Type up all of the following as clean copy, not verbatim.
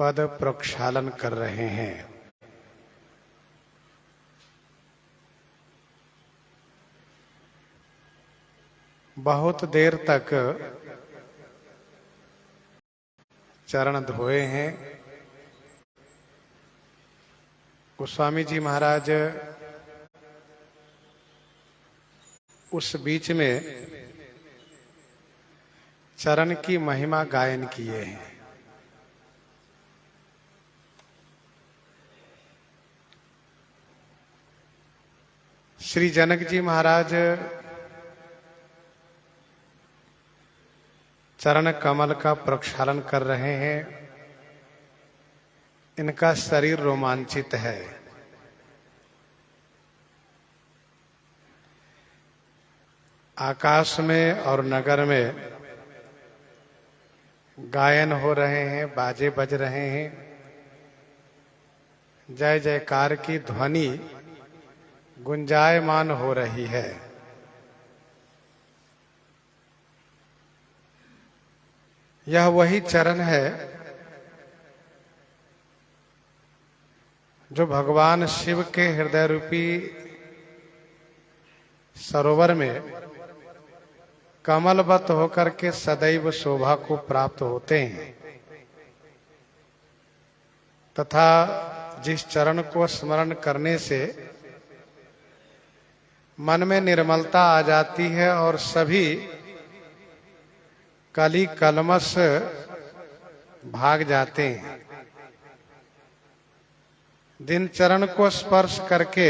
पद प्रक्षालन कर रहे हैं। बहुत देर तक चरण धोए हैं। गोस्वामी जी महाराज उस बीच में चरण की महिमा गायन किए हैं। श्री जनक जी महाराज चरण कमल का प्रक्षालन कर रहे हैं। इनका शरीर रोमांचित है। आकाश में और नगर में गायन हो रहे हैं, बाजे बज रहे हैं, जय जयकार की ध्वनि गुंजायमान हो रही है। यह वही चरण है जो भगवान शिव के हृदय रूपी सरोवर में कमलवत होकर के सदैव शोभा को प्राप्त होते हैं, तथा जिस चरण को स्मरण करने से मन में निर्मलता आ जाती है और सभी कली कलमश भाग जाते हैं। जिन चरण को स्पर्श करके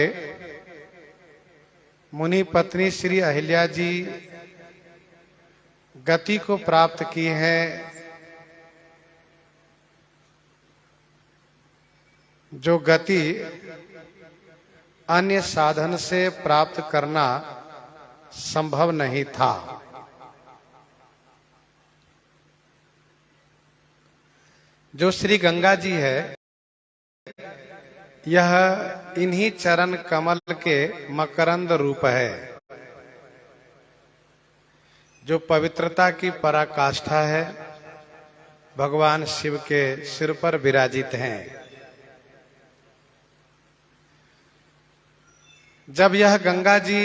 मुनि पत्नी श्री अहिल्या जी गति को प्राप्त की है, जो गति अन्य साधन से प्राप्त करना संभव नहीं था। जो श्री गंगा जी है, यह इन्हीं चरण कमल के मकरंद रूप है, जो पवित्रता की पराकाष्ठा है, भगवान शिव के सिर पर विराजित हैं। जब यह गंगा जी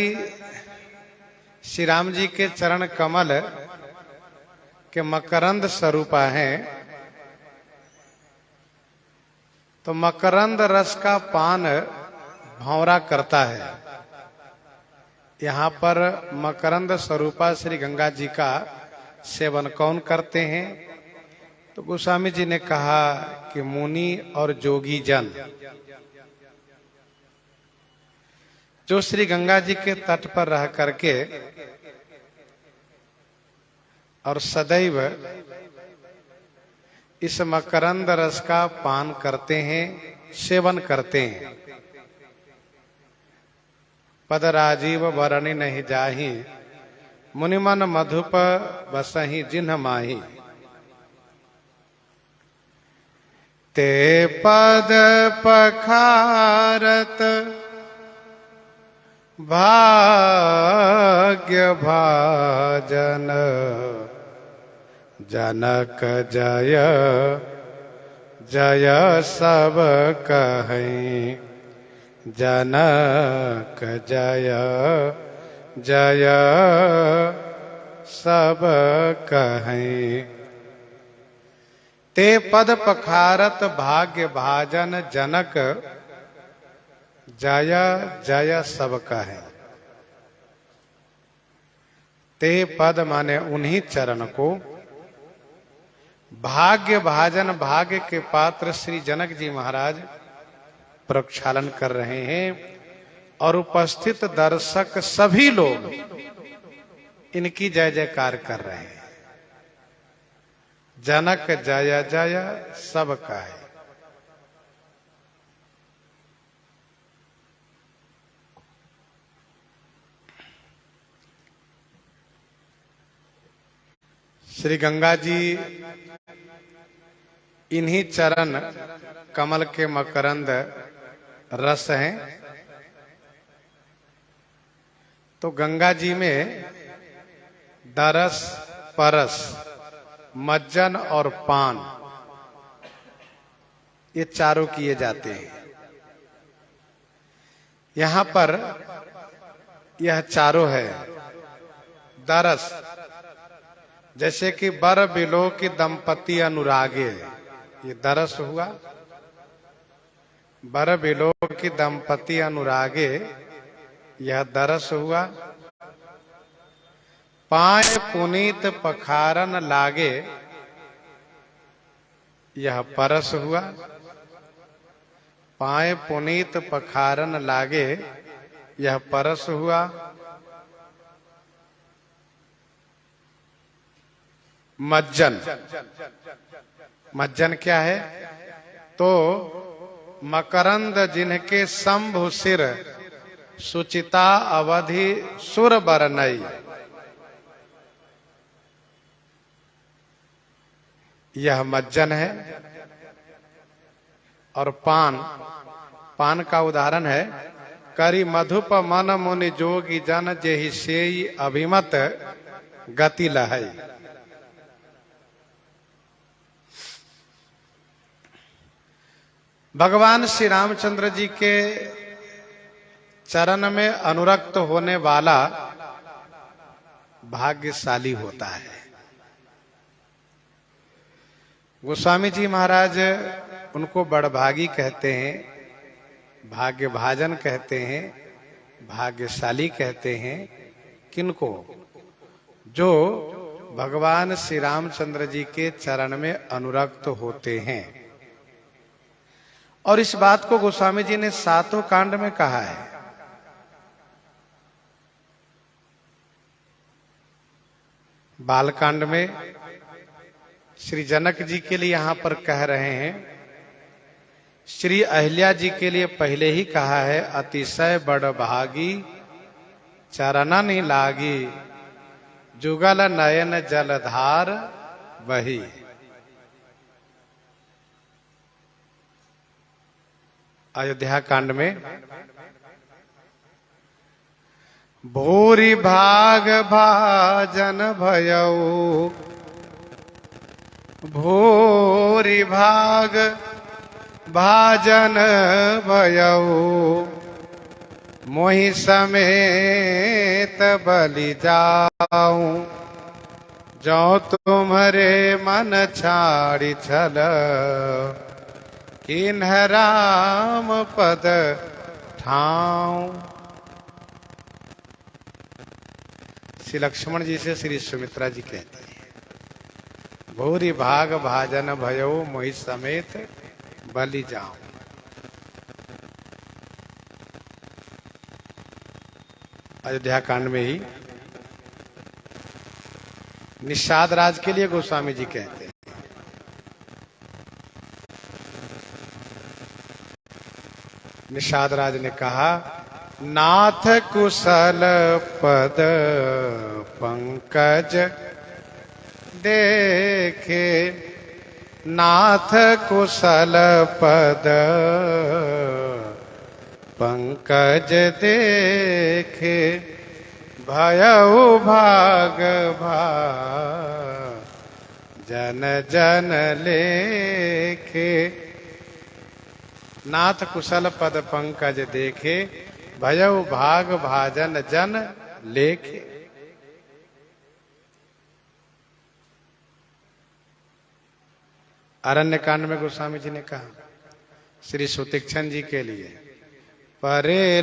श्री राम जी के चरण कमल के मकरंद स्वरूपा हैं, तो मकरंद रस का पान भंवरा करता है। यहाँ पर मकरंद स्वरूपा श्री गंगा जी का सेवन कौन करते हैं? तो गोस्वामी जी ने कहा कि मुनि और जोगी जन, जो श्री गंगा जी के तट पर रह करके और सदैव इस मकरंद रस का पान करते हैं, सेवन करते हैं। पद राजीव वरणी नहीं जाही, मुनिमन मधुप बसही जिन्ह माही। ते पद पखारत भाग्य भाजन, जनक जय जय सब कहीं, जनक जय जय सब कहीं। ते पद पखारत भाग्य भाजन, जनक जय जय सब कहें। ते पद माने उन्हीं चरण को, भाग्य भाजन भाग्य के पात्र श्री जनक जी महाराज प्रक्षालन कर रहे हैं, और उपस्थित दर्शक सभी लोग इनकी जय जयकार कर रहे हैं। जनक जय जय सब कहे। श्री गंगा जी इन्हीं चरण कमल के मकरंद रस हैं। तो गंगा जी में दरस, परस, मज्जन और पान ये चारों किए जाते हैं। यहां पर यह चारों है। दरस, जैसे कि बर बिलो की दंपति अनुरागे, ये दरस हुआ। बर बिलो की दंपति अनुरागे, यह दरस हुआ। पाए पुनीत पखारन लागे, यह परस हुआ। पाए पुनीत पखारन लागे, यह परस हुआ। मज्जन, मज्जन क्या है? तो मकरंद जिनके शंभु सिर, सुचिता अवधि सुर बरनई, यह मज्जन है। और पान, पान का उदाहरण है करी मधुप मन मुनि जोगी जन जेहि सेई अभिमत गति लहई। भगवान श्री रामचंद्र जी के चरण में अनुरक्त होने वाला भाग्यशाली होता है। गोस्वामी जी महाराज उनको बड़भागी कहते हैं, भाग्यभाजन कहते हैं, भाग्यशाली कहते हैं। किनको? जो भगवान श्री रामचंद्र जी के चरण में अनुरक्त होते हैं। और इस बात को गोस्वामी जी ने सातों कांड में कहा है। बालकांड में श्री जनक जी के लिए यहां पर कह रहे हैं, श्री अहिल्या जी के लिए पहले ही कहा है, अतिशय बड़ भागी चरणन ही लागी, जुगल नयन जलधार बही। अयोध्या कांड में भूरि भाग भाजन भयऊ, भूरि भाग भाजन भयऊ, मोहि समेत बलि जाऊं, जो तुम्हारे मन छाड़ी छल, किन्ह राम पद ठाऊं। श्री लक्ष्मण जी से श्री सुमित्रा जी कहते हैं, भूरि भाग भाजन भयो मोहि समेत बलि जाऊं। अयोध्या कांड में ही निषाद राज के लिए गोस्वामी जी कहते हैं, निषाद राज ने कहा, नाथ कुशल पद पंकज देखे, नाथ कुशल पद पंकज देखे, भयउ भाग जन जन लेखे। नाथ कुशल पद पंकज देखे, भयउ भाग भाजन जन लेखे। अरण्य कांड में गोस्वामी जी ने कहा श्री सुतीक्षण जी के लिए, परे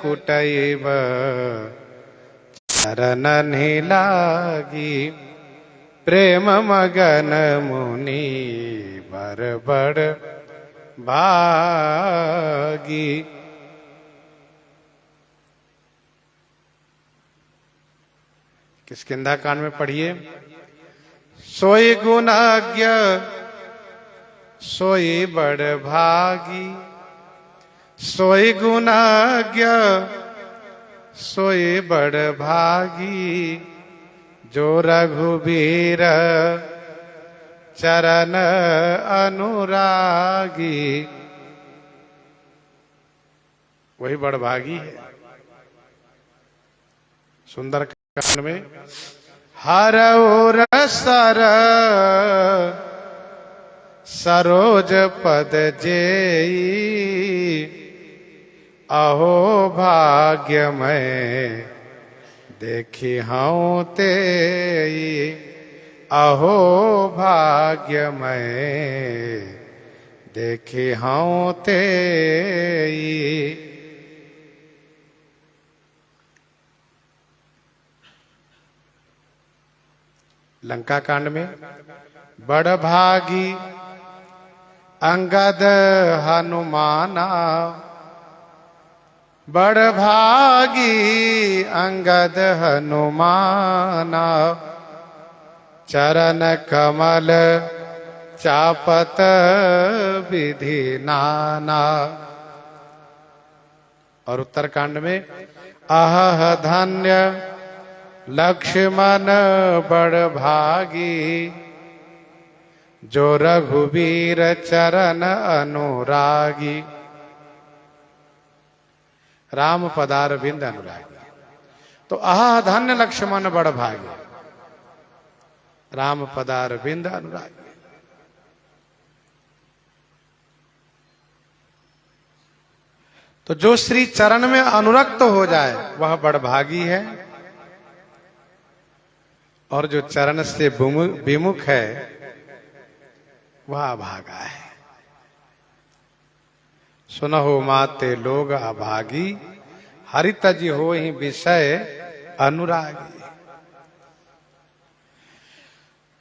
कुटैब चरणन ही लागी, प्रेम मगन मुनि बर बड़ भागी। किष्किंधा कांड में पढ़िए, सोई गुणाज्ञ सोई बड़ भागी, सोई गुणाज्ञ सोई बड़ भागी, जो रघुबीर चरण अनुरागी। वही बड़ भागी है। सुंदर कांड में हर सर सरोज पद जेई, अहो भाग्यमय देखी हूँ तेई, अहो भाग्यमय देखी हूँ तेई। लंका कांड में बड़ भागी अंगद हनुमाना, बड़ भागी अंगद हनुमाना, चरण कमल चापत विधि नाना। और उत्तरकांड में अह धन्य लक्ष्मण बड़ भागी, जो रघुवीर चरण अनुरागी। राम पदार बिंद अनुरागी। तो आह धन्य लक्ष्मण बड़ भागी, राम पदार बिंद अनुरागी। तो जो श्री चरण में अनुरक्त हो जाए वह बड़ भागी है, और जो चरण से विमुख है वह अभागा है। सुनहो माते लोग अभागी, हरित जी हो ही विषय अनुरागी।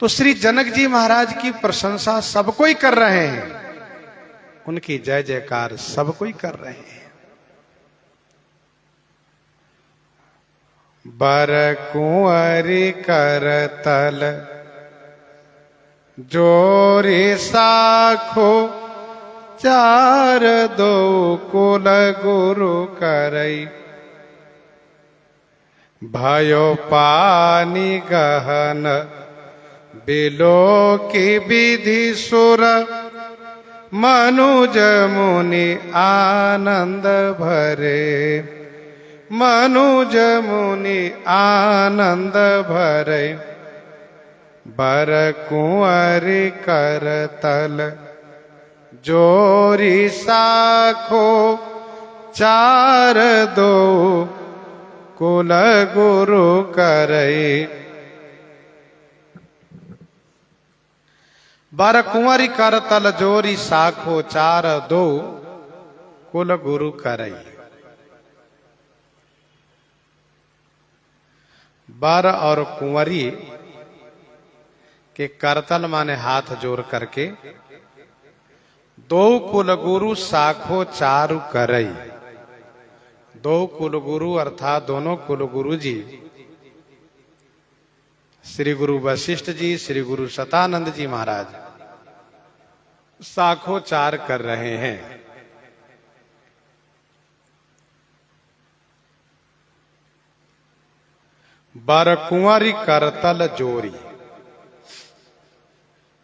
तो श्री जनक जी महाराज की प्रशंसा सब कोई कर रहे हैं, उनकी जय जयकार सब कोई कर रहे हैं। बर कुंवरी कर तल जोरी साखो, चार दो कुल गुरु करई, भयो पानी गहन बिलो की विधि सुर, मनुज मुनि आनंद भरे, मनुज मुनि आनंद भरे। बर कुंवरी कर तल जोरी साखो, चार दो कुल गुरु करई। बर कुंवरी कर तल जोरी साखो, चार दो कुल गुरु करई। बर और कुंवरी के करतल माने हाथ जोड़ करके, दो कुल गुरु साखो चारु करई। दो कुल गुरु अर्थात दोनों कुल गुरु जी, श्री गुरु वशिष्ठ जी, श्री गुरु सतानंद जी महाराज साखो चार कर रहे हैं। बर कुंवरी करतल जोरी,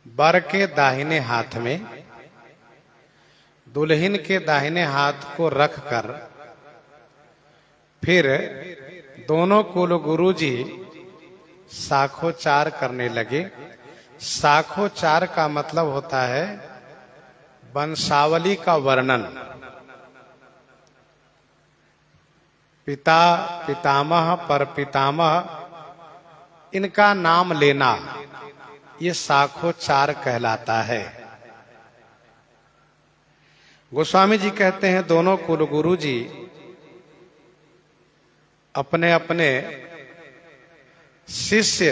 बर के दाहिने हाथ में दुल्हन के दाहिने हाथ को रखकर फिर दोनों कुल गुरु जी साखोचार करने लगे। साखोचार का मतलब होता है वंशावली का वर्णन। पिता, पितामह, पर पितामह इनका नाम लेना, ये साखोचार कहलाता है। गोस्वामी जी कहते हैं दोनों कुल गुरु जी अपने अपने शिष्य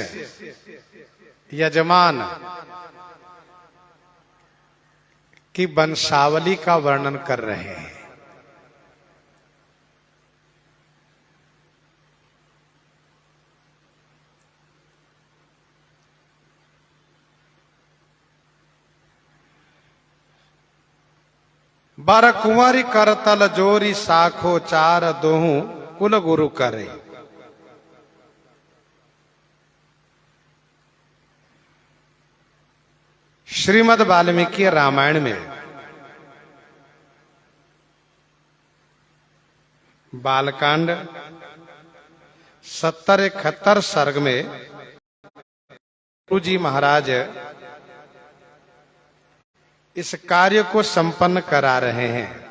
यजमान की वंशावली का वर्णन कर रहे हैं। बर कुंवरी करतल जोरी साखो चार दोहू कुल गुरु करे। श्रीमद् वाल्मीकि रामायण में बालकांड 70-71 सर्ग में गुरु जी महाराज इस कार्य को संपन्न करा रहे हैं।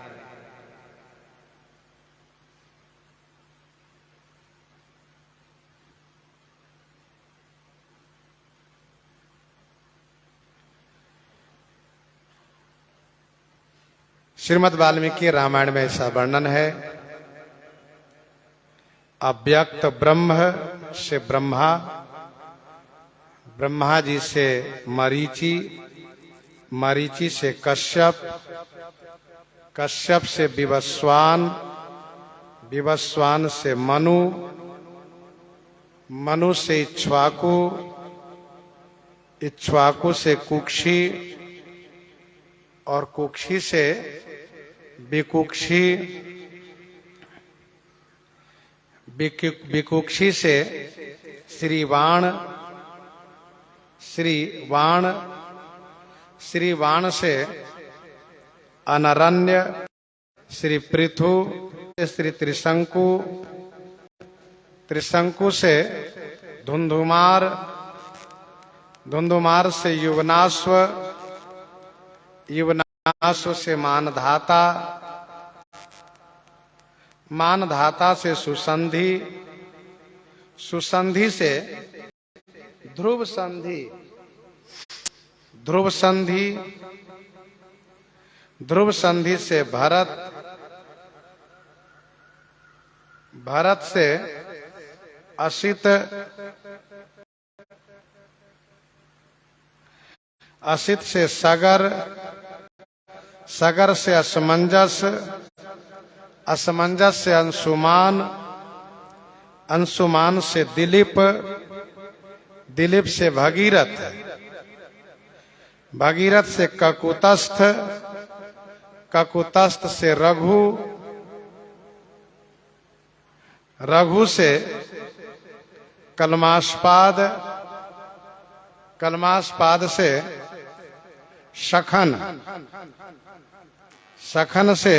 श्रीमद् वाल्मीकि रामायण में ऐसा वर्णन है, अव्यक्त ब्रह्म से ब्रह्मा, ब्रह्मा जी से मरीचि, मरीचि से कश्यप, कश्यप से विवस्वान, विवस्वान से मनु, मनु से इक्ष्वाकु, इक्ष्वाकु से कुक्षी और कुक्षी से विकुक्षी, विकुक्षी से श्रीवाण, श्रीवाण, श्रीवाण से अनरण्य, श्री पृथु, श्री त्रिशंकु, त्रिशंकु से धुंधुमार, धुंधुमार से युवनाश्व, युवनाश्व से मानधाता, मानधाता से सुसंधि, सुसंधि से ध्रुव संधि, ध्रुव संधि, ध्रुव संधि से भरत, भरत से असित, असित से सगर, सगर से असमंजस, असमंजस से अंशुमान, अंशुमान से दिलीप, दिलीप से भगीरथ, भगीरथ से ककुतस्थ, ककुतस्थ से रघु, रघु से कलमास्पाद, कलमास्पाद से शखन, शखन से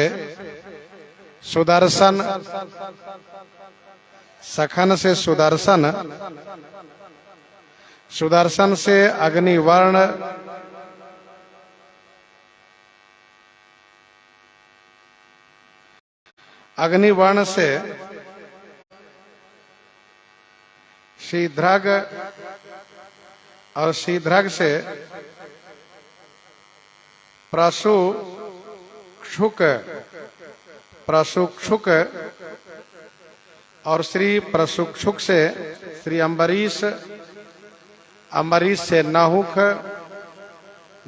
सुदर्शन, सखन से सुदर्शन, सुदर्शन से अग्निवर्ण, अग्निवर्ण से शीध्रग और शीध्रग से प्रसुक्षुक, प्रसुक्षुक और श्री प्रसुक्षुक से श्री अम्बरीश, अम्बरीश से नहुख,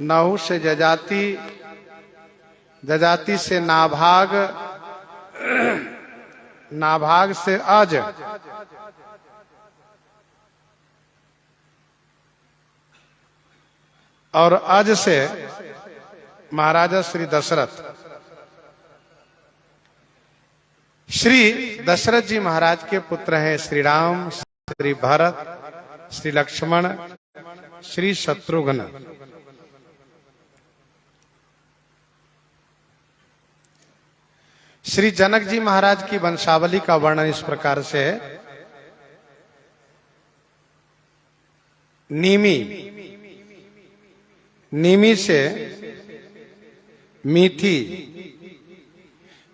नहुख से जजाति, जजाति से नाभाग, नाभाग से अज, और अज से महाराजा श्री दशरथ। श्री दशरथ जी महाराज के पुत्र हैं श्री राम, श्री भरत, श्री लक्ष्मण, श्री शत्रुघ्न। श्री जनक जी महाराज की वंशावली का वर्णन इस प्रकार से है, नीमी, नीमी से मीठी,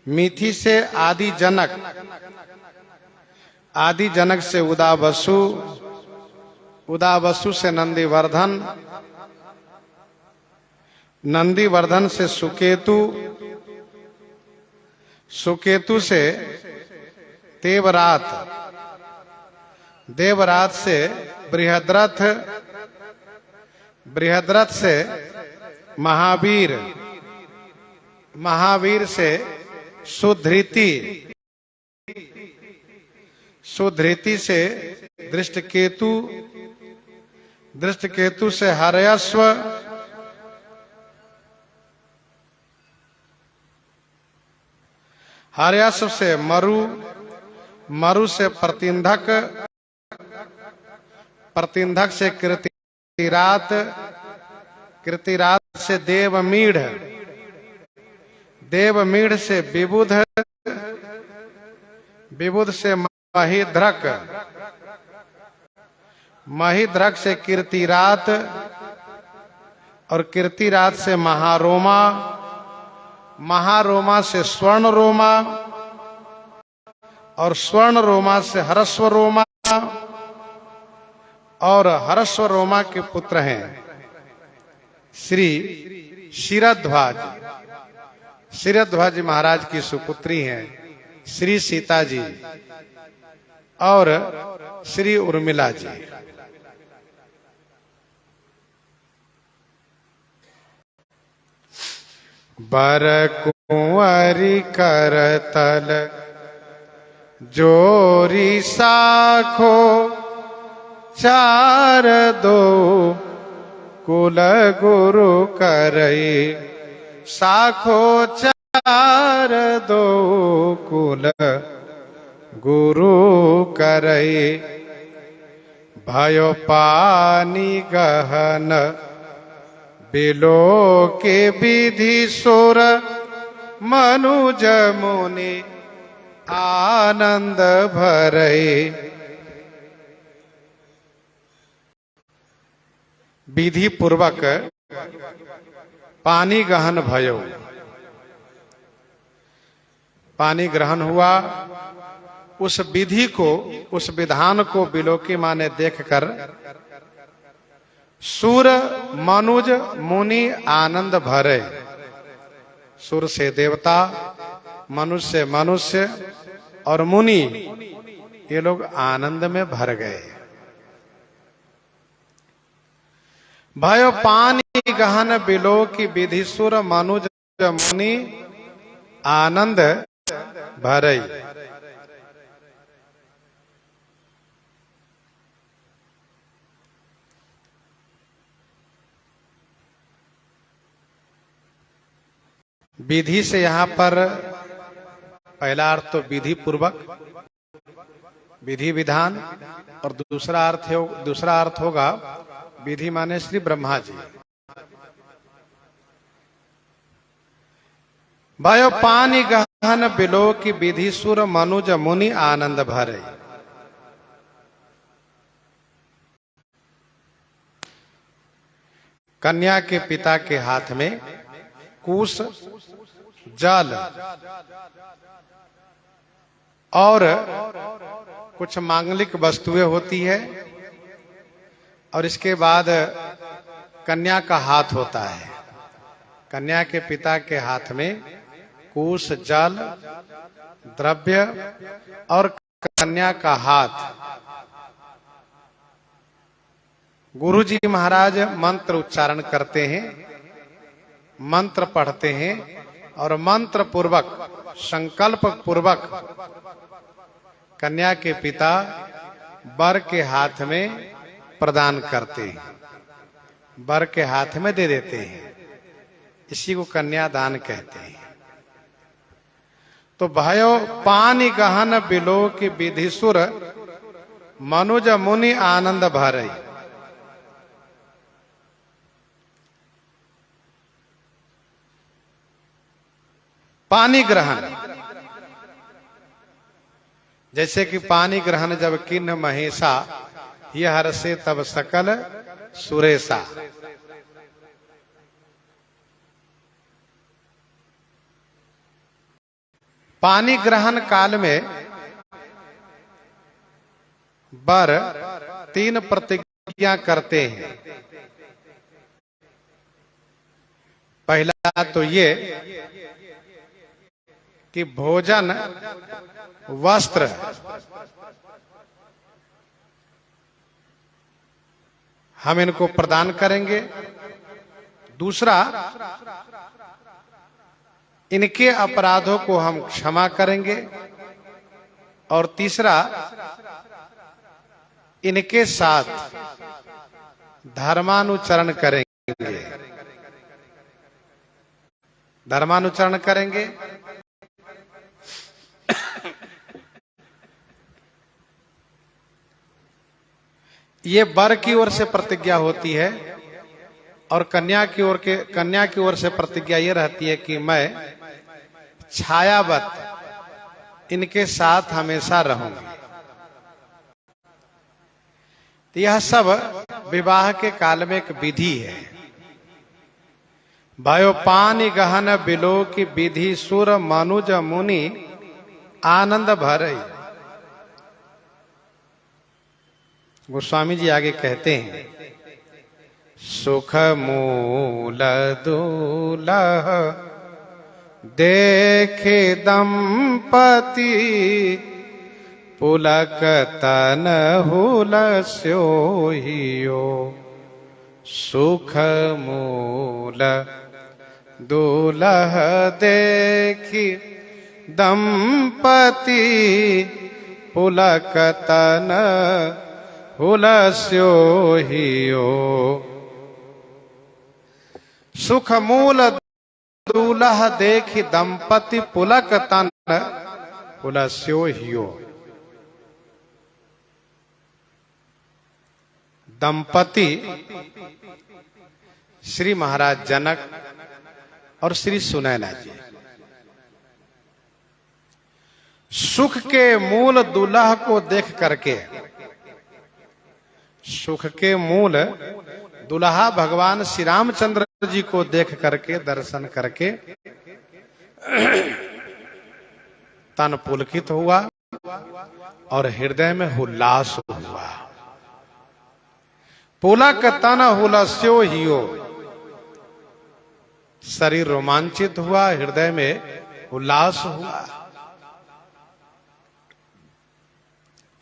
मीठी से आदि जनक, आदि जनक से उदावसु, उदावसु से नंदीवर्धन, नंदीवर्धन से सुकेतु, सुकेतु से देवरात, देवरात से बृहद्रथ, बृहद्रथ से महावीर, महावीर से सुधृति, सुधृति से दृष्टकेतु, दृष्टकेतु से हर्यश्व, हर्यश्व से मरु, मरु से प्रतिंधक, प्रतिंधक से कृतिरात, कृतिरात से देवमीढ़, देवमीढ़ से विबुध, विबुध से महिद्रक, महिद्रक से कीर्तिरात, और कीर्तिराज से महारोमा, महारोमा से स्वर्ण रोमा, और स्वर्ण रोमा से हरस्व रोमा, और हरस्व रोमा के पुत्र हैं श्री शिरध्वज। शिरध्वज महाराज की सुपुत्री हैं श्री सीता जी और श्री उर्मिला जी। बर कुंवरी करतल जोरी साखो, चार दो कुल गुरु करई। साखो चार दो कुल गुरु करई। भयो पानी गहन बिलो के विधि सुर, मनुज मुनि आनंद भरई। विधि पूर्वक पानी गहन भयो, पानी ग्रहण हुआ। उस विधि को, उस विधान को बिलोकी माँ ने देखकर सुर मनुज मुनि आनंद भरे। सुर से देवता, मनुष्य से मनुष्य और मुनि, ये लोग आनंद में भर गए। भयो पानी गहन बिलो की विधि सुर, मनुज मुनि आनंद भरई। विधि से यहाँ पर पहला अर्थ तो विधि पूर्वक, विधि विधान, और दूसरा अर्थ होगा विधि माने श्री ब्रह्मा जी। भयो पानी गहन बिलो की विधि सुर, मनुज मुनि आनंद भरे। कन्या के पिता के हाथ में कुश, जल और कुछ मांगलिक वस्तुएं होती है, और इसके बाद कन्या का हाथ होता है। कन्या के पिता के हाथ में कुश, जल, द्रव्य और कन्या का हाथ। गुरुजी महाराज मंत्र उच्चारण करते हैं, मंत्र पढ़ते हैं, और मंत्र पूर्वक, संकल्प पूर्वक कन्या के पिता वर के हाथ में प्रदान करते हैं, वर के हाथ में दे देते हैं। इसी को कन्यादान कहते हैं। तो भयो पानी गहन बिलो की विधि सुर, मनुज मुनि आनंद भरई। पानी ग्रहण, जैसे कि पानी ग्रहण जब किन्ह महेशा, ये हर्षे तब सकल सुरेशा। पानी ग्रहण काल में वर 3 प्रतिज्ञा करते हैं। पहला तो ये कि भोजन, वस्त्र, हम इनको प्रदान करेंगे। दूसरा, इनके अपराधों को हम क्षमा करेंगे। और तीसरा, इनके साथ धर्मानुचरण करेंगे, धर्मानुचरण करेंगे। ये वर की ओर से प्रतिज्ञा होती है, और कन्या की ओर से प्रतिज्ञा ये रहती है कि मैं छायावत इनके साथ हमेशा रहूंगी। तो यह सब विवाह के काल में एक विधि है। भयो पानी गहन बिलो की विधि सुर मनुज मुनि आनंद भरई। गोस्वामी जी आगे कहते हैं, सुख मूल दूल्ह देखे दंपति पुलक तन हुलस्योहियो। सुख मूल दूल्ह देखी दंपति पुलक तन हुलस्योहियो। सुख मूल दूल्ह देखी दंपति पुलक तन हुलस्योहियो। दंपति श्री महाराज जनक और श्री सुनैना जी। सुख के मूल दूल्हा को देख करके, सुख के मूल दूल्हा भगवान श्री रामचंद्र जी को देख करके, दर्शन करके तन पुलकित हुआ और हृदय में उल्लास हुआ। पुलक तन हुलस्यो हियो, शरीर रोमांचित हुआ, हृदय में उल्लास हुआ।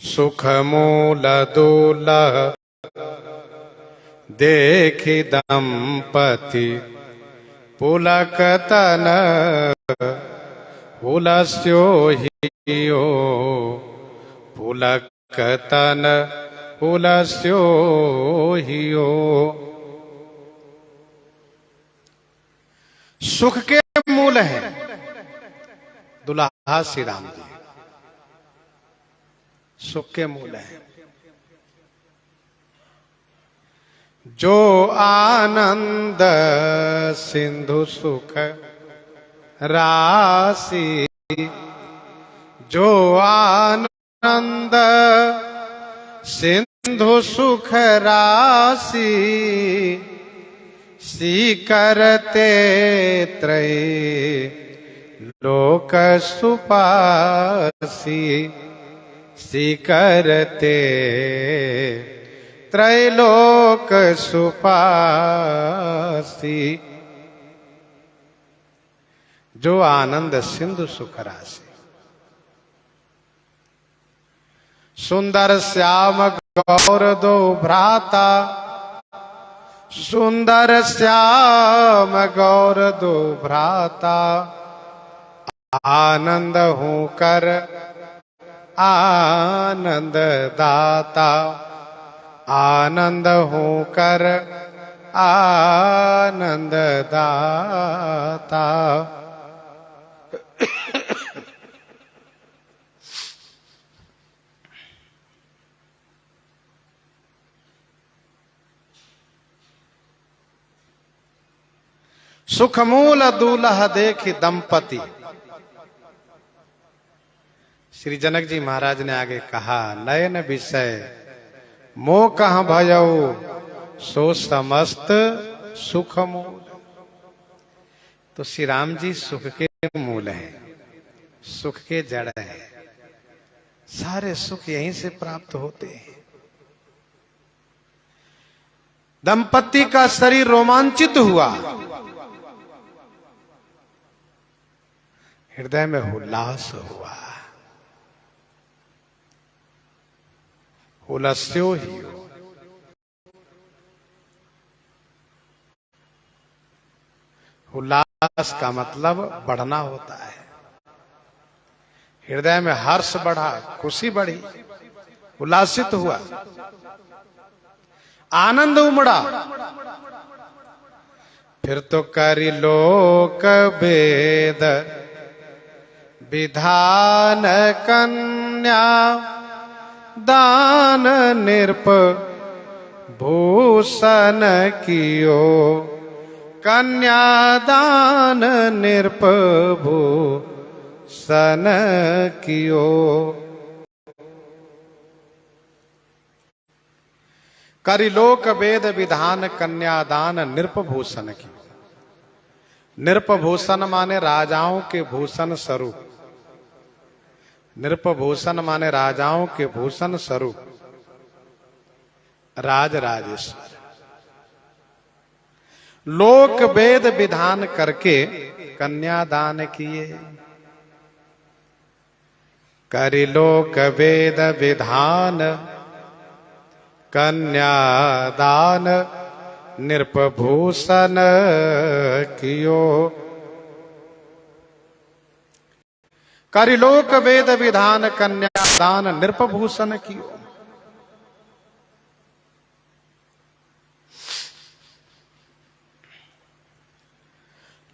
सुख मूल दूल्ह देखी दंपति पुलक तन हुलस्यो हियो। पुलक तन हुलस्यो हियो। सुख के मूल है दुल्हा श्री राम जी, सुख के मूल है। जो आनंद सिंधु सुख राशि, जो आनंद सिंधु सुख राशि, सीकरते त्रय लोक सुपासी। सीकरते त्रैलोक सुपासी। जो आनंद सिंधु सुख राशि, सुंदर श्याम गौर दो भ्राता, सुंदर श्याम गौर दो भ्राता, आनंद हूं कर आनंद दाता, आनंद हूं कर आनंद दाता। सुखमूल दूल्हा देखी दंपति। श्री जनक जी महाराज ने आगे कहा, नयन विषय मोह कहाँ भयऊ, सो समस्त सुख मूल। तो श्री राम जी सुख के मूल है, सुख के जड़ है। सारे सुख यहीं से प्राप्त होते हैं। दंपति का शरीर रोमांचित हुआ, हृदय में उल्लास हुआ। हुलस्यो हियो। उल्लास का मतलब बढ़ना होता है। हृदय में हर्ष बढ़ा, खुशी बढ़ी, उल्लासित हुआ, आनंद उमड़ा। फिर तो करी लोक वेद विधान कन्या दान नृप भूषण कियो। कन्यादान नृप भूषण कियो। करिलोक वेद विधान कन्यादान नृप भूषण कियो। नृपभूषण माने राजाओं के भूषण स्वरूप, नृपभूषण माने राजाओं के भूषण स्वरूप राज राजेश्वर। लोक वेद विधान करके कन्यादान किए, करि लोक वेद विधान कन्यादान नृपभूषण कियो। करि लोक वेद विधान कन्यादान नृपभूषण कियो।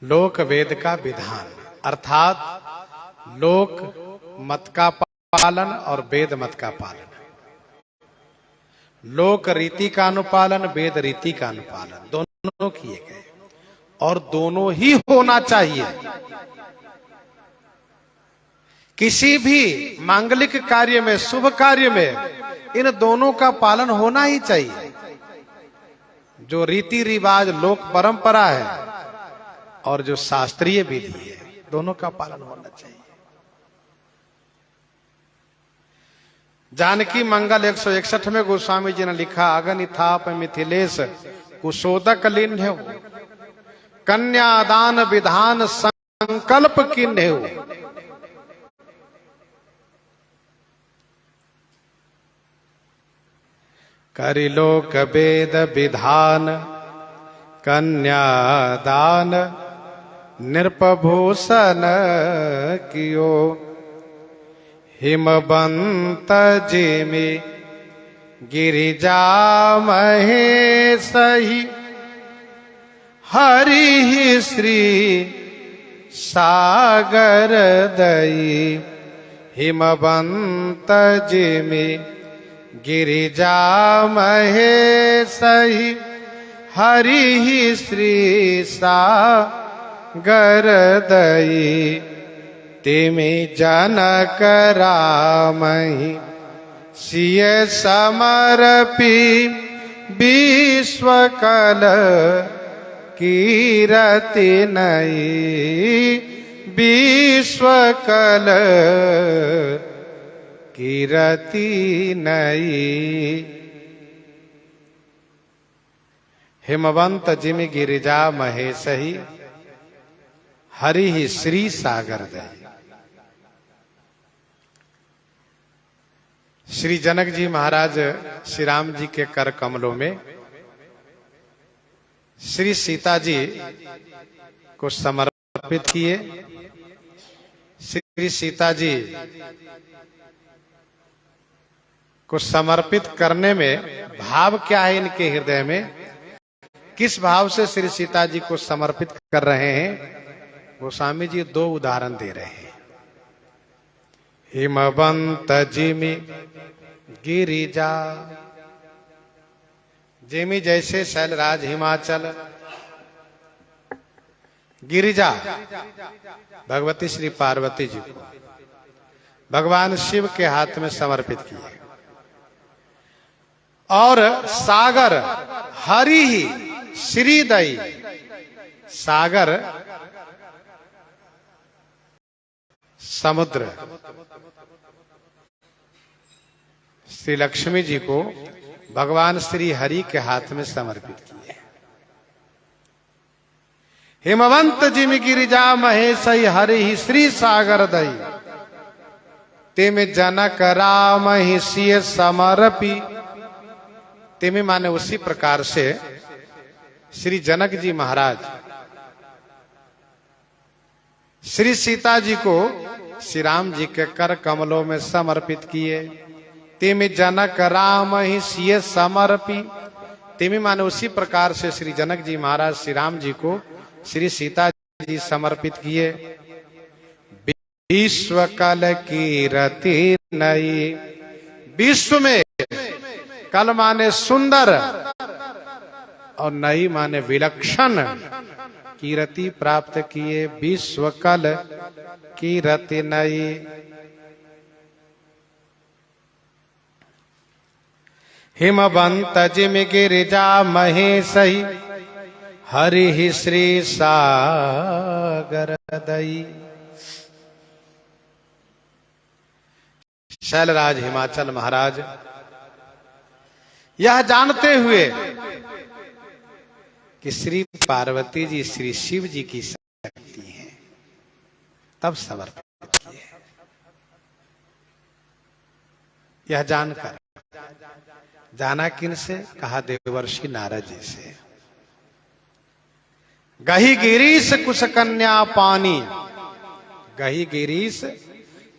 लोक वेद का विधान अर्थात लोक मत का पालन और वेद मत का पालन, लोक रीति का अनुपालन, वेद रीति का अनुपालन दोनों किए गए और दोनों ही होना चाहिए। किसी भी मांगलिक कार्य में, शुभ कार्य में इन दोनों का पालन होना ही चाहिए। जो रीति रिवाज लोक परंपरा है और जो शास्त्रीय विधि है, दोनों का पालन होना चाहिए। जानकी मंगल 161 में गोस्वामी जी ने लिखा, अगनिथाप मिथिलेश कुशोदक लिन्ह्यो, कन्यादान विधान संकल्प किन्ह्यो। करि लोक वेद विधान कन्यादान नृपभूषण कियो। हिमवंत जिमि गिरिजा महेशहि, हरि श्री सागर दई। हिमवंत जिमि गिरिजा महेशहि, हरि श्री सागर दई। तिमि जनक रामहि सिय समर्पी, विश्वकल कीरति नई। विश्वकल कीरति नई। हिमवंत जिमि गिरिजा महेशहि, हरि श्री सागर दई। श्री जनक जी महाराज श्री राम जी के कर कमलों में श्री सीता जी को समर्पित किए। श्री सीता जी को समर्पित करने में भाव क्या है इनके हृदय में, किस भाव से श्री सीता जी को समर्पित कर रहे हैं, गोस्वामी जी दो उदाहरण दे रहे हैं। हिमवंत जिमि गिरिजा, जिमि जैसे शैलराज हिमाचल, गिरिजा भगवती श्री पार्वती जी को भगवान शिव के हाथ में समर्पित किए। और सागर हरि ही श्रीदयी, सागर समुद्र श्री लक्ष्मी जी को भगवान श्री हरि के हाथ में समर्पित किए। हिमवंत जिमि गिरिजा महेशहि, हरि श्री सागर दई। तिमि जनक राम ही सिय समर्पी। तिमि माने उसी प्रकार से श्री जनक जी महाराज श्री सीता जी को श्री राम जी के कर कमलों में समर्पित किए। तिमि जनक राम ही सिय समर्पी। तिमि माने उसी प्रकार से श्री जनक जी महाराज श्री राम जी को श्री सीता जी समर्पित किए। विश्व कल कीरति नई। विश्व में कल माने सुंदर और नई माने विलक्षण कीरति प्राप्त किए। विश्व कल कीरति नई। हिमवंत जिमि गिरिजा महेशहि, हरि श्री सागर दई। शैलराज हिमाचल महाराज यह जानते हुए कि श्री पार्वती जी श्री शिव जी की शक्ति है, तब समर्पित किए। यह जानकर जाना किन से? कहा देवर्षि नारद जी से। गही गिरीश कुश कन्या पानी, गही गिरीश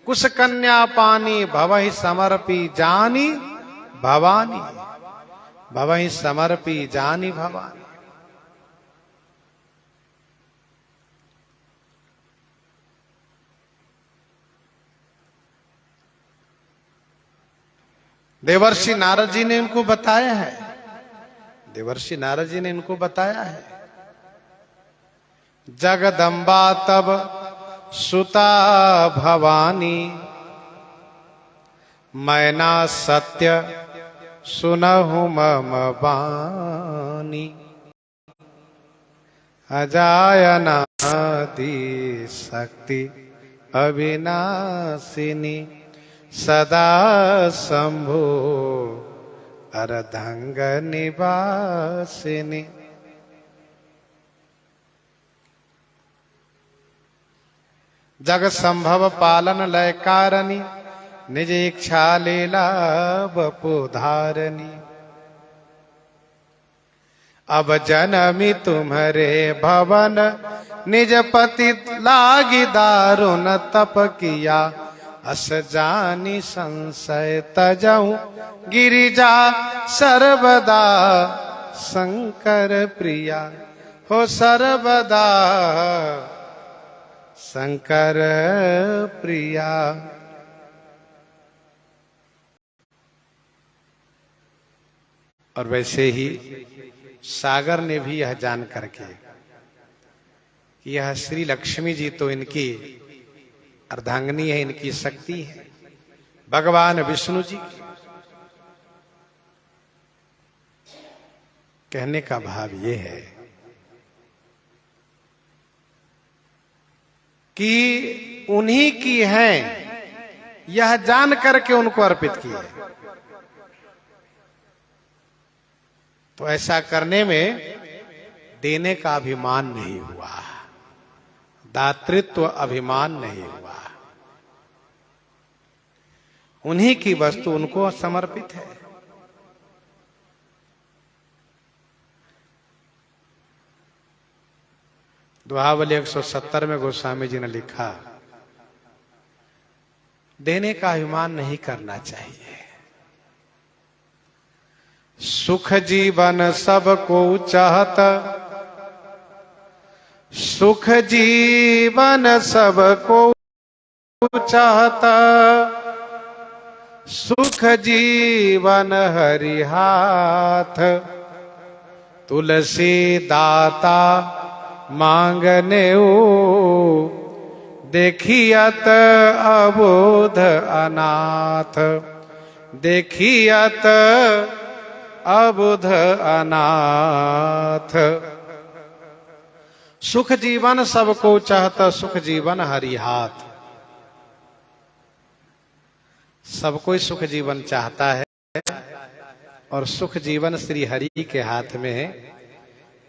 कुश कन्या पानी, भवहि समर्पी जानी भवानी, भवहि समर्पी जानी भवानी। देवर्षि नारद जी ने इनको बताया है, देवर्षि नारद जी ने इनको बताया है। जगदम्बा तब सुता भवानी, मैना सत्य सुनहु मम बानी, अजायनादि शक्ति अविनाशिनी, सदा शंभो अर्धंग निवासिनी। जग संभव पालन लय कारणी, निज इच्छा लीला वपुधारणी। अब जनमी तुम्हारे भवन, निज पति लागी दारुण तप किया, अस जानी संशय तजहु गिरिजा, सर्वदा शंकर प्रिया, हो सर्वदा शंकर प्रिया। और वैसे ही सागर ने भी यह जान करके कि यह श्री लक्ष्मी जी तो इनकी अर्धांगिनी है, इनकी शक्ति है, भगवान विष्णु जी की। कहने का भाव ये है कि उन्हीं की हैं, यह जान करके उनको अर्पित किए। तो ऐसा करने में देने का अभिमान नहीं हुआ, दातृत्व अभिमान नहीं हुआ। उन्हीं की वस्तु उनको समर्पित है। दोहावली 170 में गोस्वामी जी ने लिखा, देने का अभिमान नहीं करना चाहिए। सुख जीवन सबको चाहत, सुख जीवन सबको चाहता, सुख जीवन हरि हाथ, तुलसी दाता मांगने ओ, देखियत अबोध अनाथ, देखियत अबुध अनाथ। सुख जीवन सबको चाहता, सुख जीवन हरि हाथ। सबको सुख जीवन चाहता है और सुख जीवन श्री हरि के हाथ में है।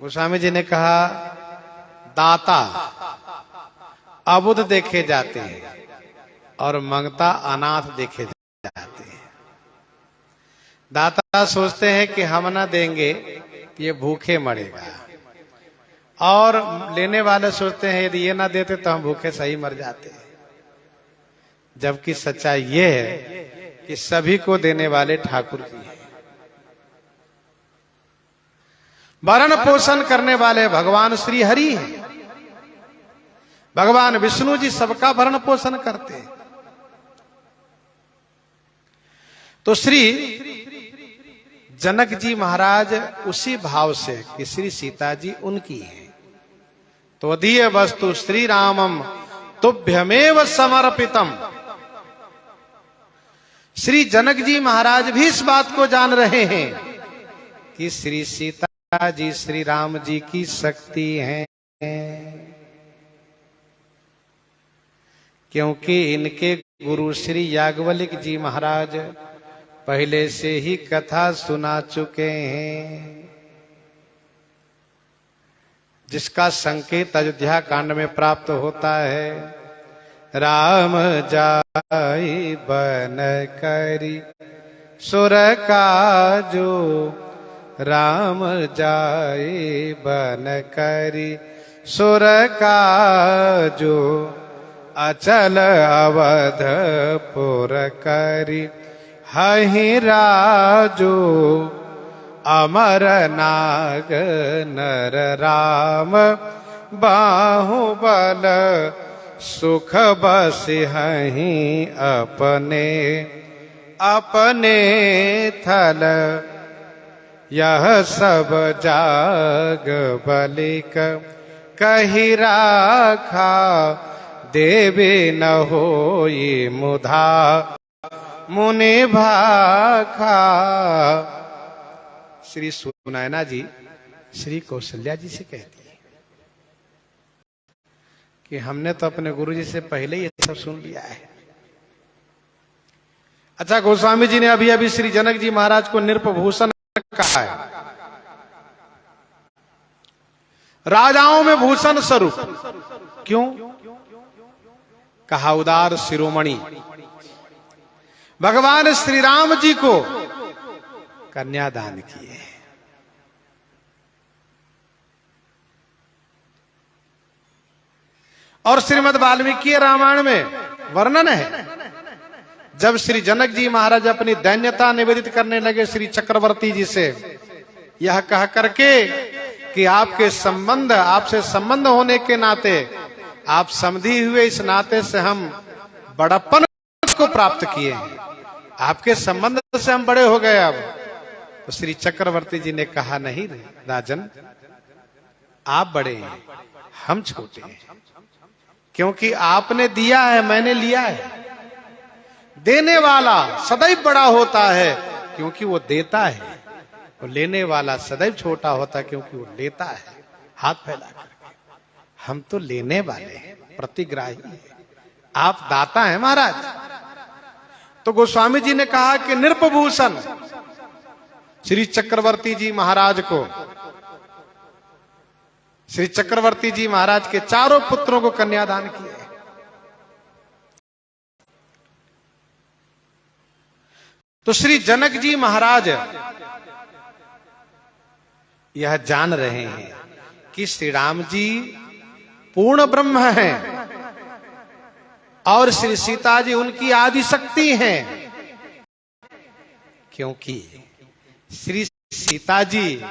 गोस्वामी जी ने कहा, दाता अबुध देखे जाते हैं और मंगता अनाथ देखे जाते हैं। दाता सोचते हैं कि हम ना देंगे ये भूखे मरेगा, और लेने वाले सोचते हैं यदि ये ना देते तो हम भूखे सही मर जाते हैं। जबकि सच्चाई ये है कि सभी को देने वाले ठाकुर जी हैं। भरण पोषण करने वाले भगवान श्री हरि हैं। भगवान विष्णु जी सबका भरण पोषण करते हैं। तो श्री जनक जी महाराज उसी भाव से कि श्री सीता जी उनकी हैं, तो दीय वस्तु श्री रामम तुभ्यमेव समर्पितम। श्री जनक जी महाराज भी इस बात को जान रहे हैं कि श्री सीता जी श्री राम जी की शक्ति हैं, क्योंकि इनके गुरु श्री याज्ञवल्क्य जी महाराज पहले से ही कथा सुना चुके हैं, जिसका संकेत अयोध्या कांड में प्राप्त होता है। राम जाई बन करी सुर काजो, राम जाई बन करी सुर काजो, अचल अवधपुर करी हहि राजो, अमर नाग नर राम बाहुबल, सुख बसिहहि अपने अपने थल, यह सब जाग बलिक कहि राखा, देवे न होई मुधा मुनि भाखा। श्री सुनैना जी श्री कौशल्या जी से कहती है कि हमने तो अपने गुरु जी से पहले ये सब सुन लिया है। अच्छा, गोस्वामी जी ने अभी अभी श्री जनक जी महाराज को नृपभूषण कहा है, राजाओं में भूषण स्वरूप। क्यों कहा? उदार शिरोमणि भगवान श्री राम जी को कन्यादान किए। और श्रीमद् वाल्मीकि रामायण में वर्णन है, जब श्री जनक जी महाराज अपनी दैन्यता निवेदित करने लगे श्री चक्रवर्ती जी से, यह कह करके कि आपके संबंध, आपसे संबंध होने के नाते, आप समधी हुए इस नाते से हम बड़प्पन को प्राप्त किए हैं, आपके संबंध से हम बड़े हो गए। अब तो श्री चक्रवर्ती जी ने कहा, नहीं राजन, आप बड़े हैं, हम छोटे हैं, क्योंकि आपने दिया है, मैंने लिया है। देने वाला सदैव बड़ा होता है क्योंकि वो देता है, और लेने वाला सदैव छोटा होता है क्योंकि वो लेता है हाथ फैला करके। हम तो लेने वाले हैं, प्रतिग्राही हैं, आप दाता हैं महाराज। तो गोस्वामी जी ने कहा कि नृपभूषण श्री चक्रवर्ती जी महाराज को, श्री चक्रवर्ती जी महाराज के चारों पुत्रों को कन्यादान किए। तो श्री जनक जी महाराज यह जान रहे हैं कि श्री राम जी पूर्ण ब्रह्म हैं और श्री सीता जी उनकी आदि शक्ति हैं, क्योंकि श्री सीता जी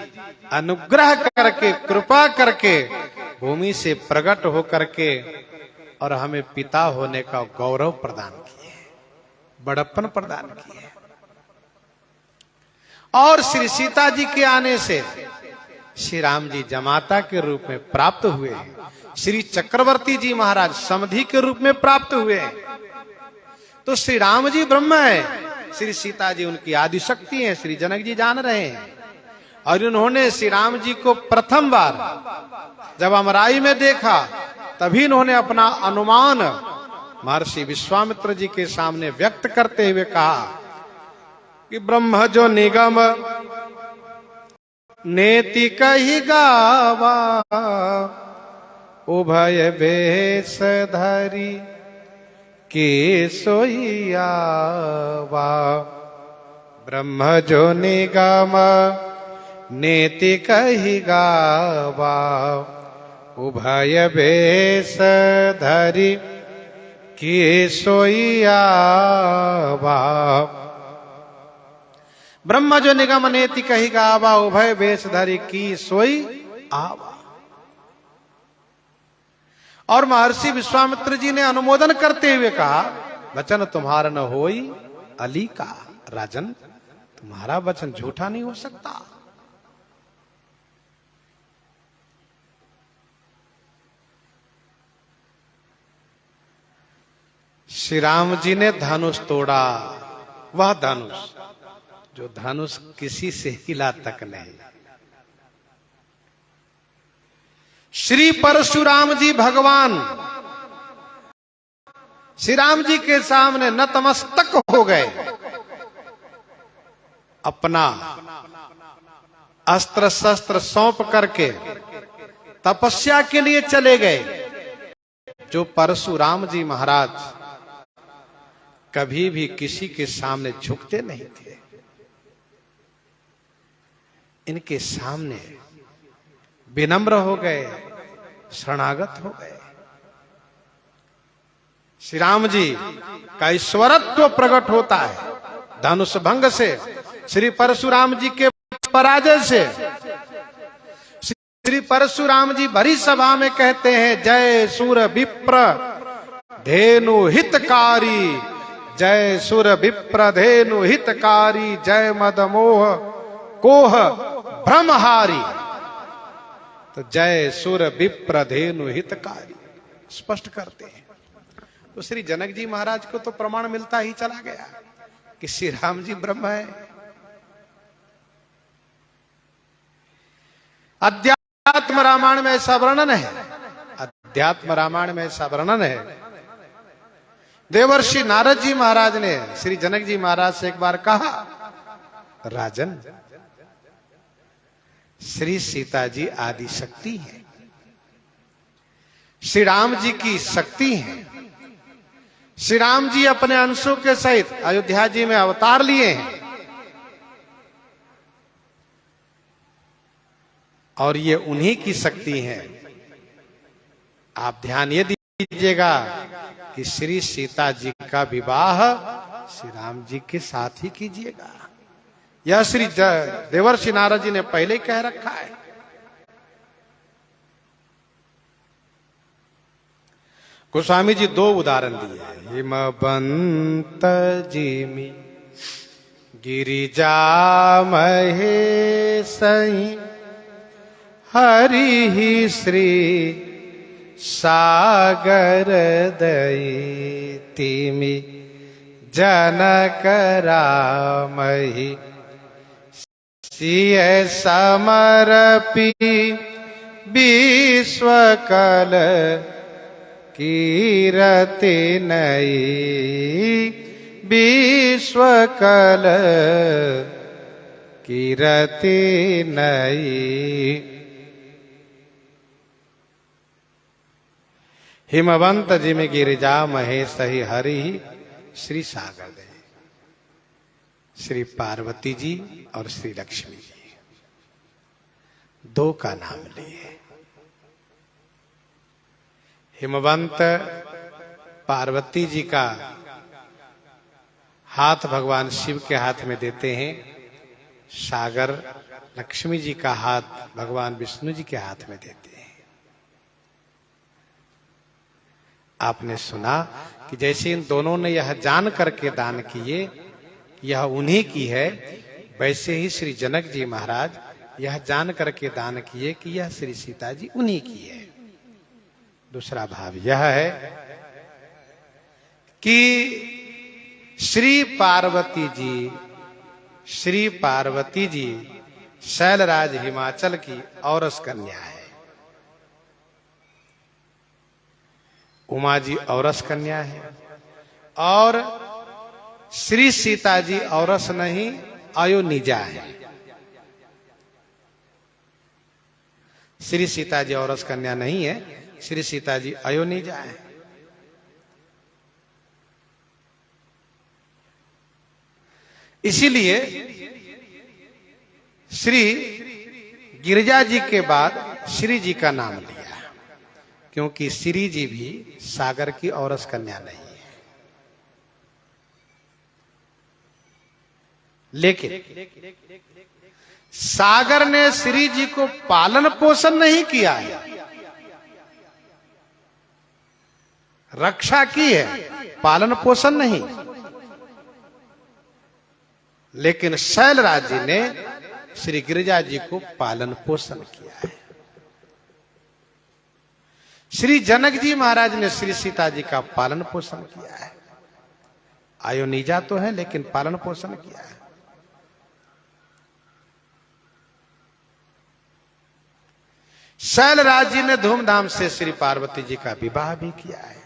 अनुग्रह करके, कृपा करके भूमि से प्रकट होकर के और हमें पिता होने का गौरव प्रदान किए, बड़प्पन प्रदान किए। और श्री सीता जी के आने से श्री राम जी जमाता के रूप में प्राप्त हुए हैं, श्री चक्रवर्ती जी महाराज समधी के रूप में प्राप्त हुए हैं। तो श्री राम जी ब्रह्म है, श्री सीता जी उनकी आदि शक्ति है, श्री जनक जी जान रहे हैं। और उन्होंने श्री राम जी को प्रथम बार जब अमराई में देखा, तभी इन्होंने अपना अनुमान महर्षि विश्वामित्र जी के सामने व्यक्त करते हुए कहा कि ब्रह्म जो निगम नेति कही गावा, उभय बेस धरी के सोईयावा। ब्रह्म जो निगम नेति कही गावा, उभय बेस धरी के सोईयावा। ब्रह्म जो निगम नेति कही गावा, उभय बेस धरी की सोई आवा। और महर्षि विश्वामित्र जी ने अनुमोदन करते हुए कहा, वचन तुम्हारा न होई अली का। राजन, तुम्हारा वचन झूठा नहीं हो सकता। श्री राम जी ने धनुष तोड़ा, वह धनुष जो धनुष किसी से हिला तक नहीं, श्री परशुराम जी भगवान श्री राम जी के सामने नतमस्तक हो गए, अपना अस्त्र शस्त्र सौंप करके तपस्या के लिए चले गए। जो परशुराम जी महाराज कभी भी किसी के सामने झुकते नहीं थे, इनके सामने विनम्र हो गए, शरणागत हो गए। श्री राम जी का ईश्वरत्व प्रकट होता है धनुष भंग से, श्री परशुराम जी के पराजय से। श्री परशुराम जी भरी सभा में कहते हैं, जय सुर विप्र धेनु हितकारी, जय सुर विप्र धेनु हितकारी, जय मदमोह कोह ब्रह्महारी। तो जय सुर विप्र धेनु हितकारी स्पष्ट करते हैं। तो श्री जनक जी महाराज को तो प्रमाण मिलता ही चला गया कि श्री राम जी ब्रह्म है। अध्यात्म रामायण में ऐसा वर्णन है, अध्यात्म रामायण में ऐसा वर्णन है। देवर्षि नारद जी महाराज ने श्री जनक जी महाराज से एक बार कहा, राजन श्री सीता जी आदि शक्ति है, श्री राम जी की शक्ति है। श्री राम जी अपने अंशों के सहित अयोध्या जी में अवतार लिए हैं और ये उन्हीं की शक्ति है। आप ध्यान ये दीजिएगा कि श्री सीता जी का विवाह श्री राम जी के साथ ही कीजिएगा। यह श्री देवर्षि नारद जी ने पहले कह रखा है। गोस्वामी जी दो उदाहरण दिए, हिमवंत जिमि गिरिजा महेशहि, हरि ही श्री सागर दई तिमि, जनक रामहि सिय समर्पी, विश्वकल कीरति नई, विश्वकल कीरति नई। हिमवंत जिमि गिरिजा महेशहि, हरि श्री सागर दई। श्री पार्वती जी और श्री लक्ष्मी जी दो का नाम लिए। हिमवंत पार्वती जी का हाथ भगवान शिव के हाथ में देते हैं, सागर लक्ष्मी जी का हाथ भगवान विष्णु जी के हाथ में देते हैं। आपने सुना कि जैसे इन दोनों ने यह जान करके दान किए यह उन्हीं की है, वैसे ही श्री जनक जी महाराज यह जान करके दान किए कि यह श्री सीता जी उन्हीं की है। दूसरा भाव यह है कि श्री पार्वती जी शैलराज हिमाचल की औरस कन्या है, उमा जी औरस कन्या है, और श्री सीता जी औरस नहीं अयोनिजा है। श्री सीता जी औरस कन्या नहीं है, श्री सीता जी अयोनिजा है। इसीलिए श्री गिरिजा जी के बाद श्री जी का नाम लिया, क्योंकि श्री जी भी सागर की औरस कन्या नहीं है। लेकिन सागर ने श्री जी को पालन पोषण नहीं किया है, रक्षा की है, पालन पोषण नहीं। लेकिन शैलराज जी ने श्री गिरिजा जी को पालन पोषण किया है। श्री जनक जी महाराज ने श्री सीता जी का पालन पोषण किया है। अयोनिजा तो है लेकिन पालन पोषण किया है। शैलराज जी ने धूमधाम से श्री पार्वती जी का विवाह भी किया है।